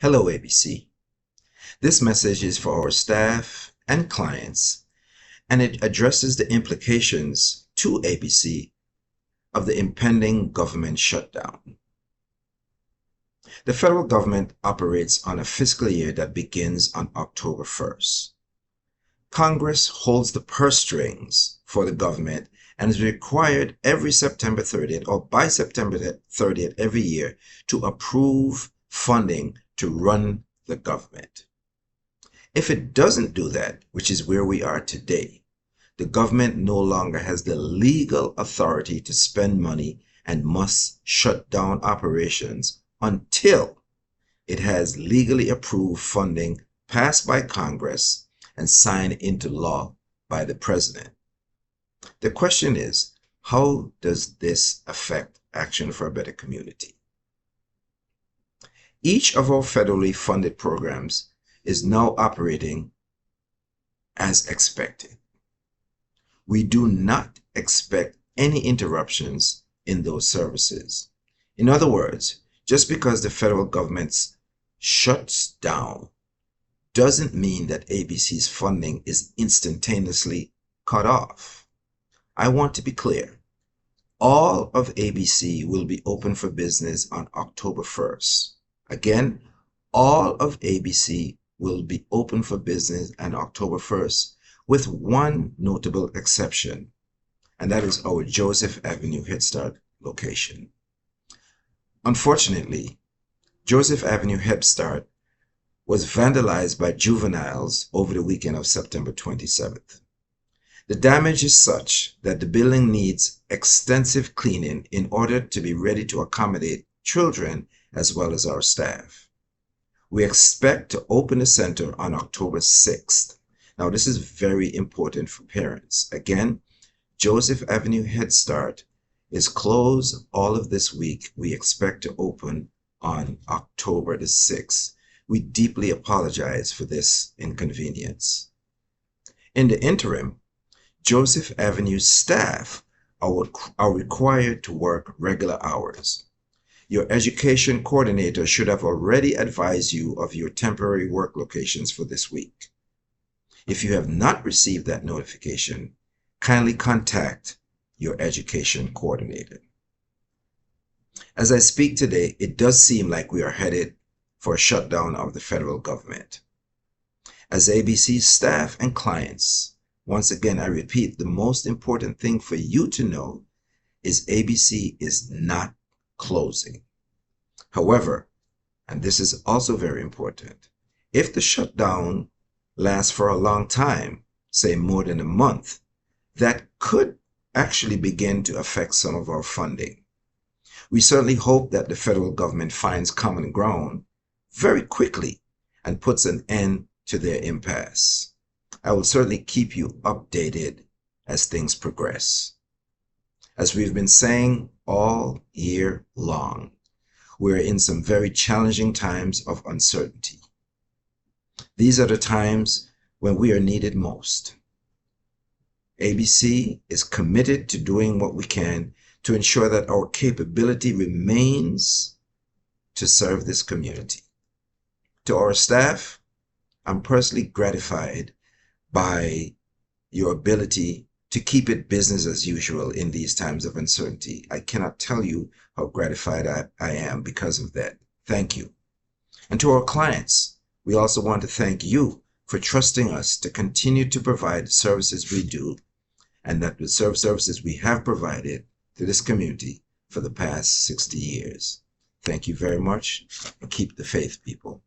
Hello, ABC. This message is for our staff and clients, and it addresses the implications to ABC of the impending government shutdown. The federal government operates on a fiscal year that begins on October 1st. Congress holds the purse strings for the government and is required every September 30th or by September 30th every year to approve funding to run the government. If it doesn't do that, which is where we are today, the government no longer has the legal authority to spend money and must shut down operations until it has legally approved funding passed by Congress and signed into law by the president. The question is, how does this affect Action for a Better Community? Each of our federally funded programs is now operating as expected. We do not expect any interruptions in those services. In other words, just because the federal government shuts down doesn't mean that ABC's funding is instantaneously cut off. I want to be clear. All of ABC will be open for business on October 1st. Again, all of ABC will be open for business on October 1st, with one notable exception, and that is our Joseph Avenue Head Start location. Unfortunately, Joseph Avenue Head Start was vandalized by juveniles over the weekend of September 27th. The damage is such that the building needs extensive cleaning in order to be ready to accommodate children as well as our staff. We expect to open the center on October 6th. Now, this is very important for parents. Again, Joseph Avenue Head Start is closed all of this week. We expect to open on October the 6th. We deeply apologize for this inconvenience. In the interim, Joseph Avenue staff are required to work regular hours. Your education coordinator should have already advised you of your temporary work locations for this week. If you have not received that notification, kindly contact your education coordinator. As I speak today, it does seem like we are headed for a shutdown of the federal government. As ABC staff and clients, once again, I repeat, the most important thing for you to know is ABC is not closing. However, and this is also very important, if the shutdown lasts for a long time, say more than a month, that could actually begin to affect some of our funding. We certainly hope that the federal government finds common ground very quickly and puts an end to their impasse. I will certainly keep you updated as things progress. As we've been saying all year long, we're in some very challenging times of uncertainty. These are the times when we are needed most. ABC is committed to doing what we can to ensure that our capability remains to serve this community. To our staff, I'm personally gratified by your ability to keep it business as usual in these times of uncertainty. I cannot tell you how gratified I am because of that. Thank you. And to our clients, we also want to thank you for trusting us to continue to provide the services we do, and that the services we have provided to this community for the past 60 years. Thank you very much, and keep the faith, people.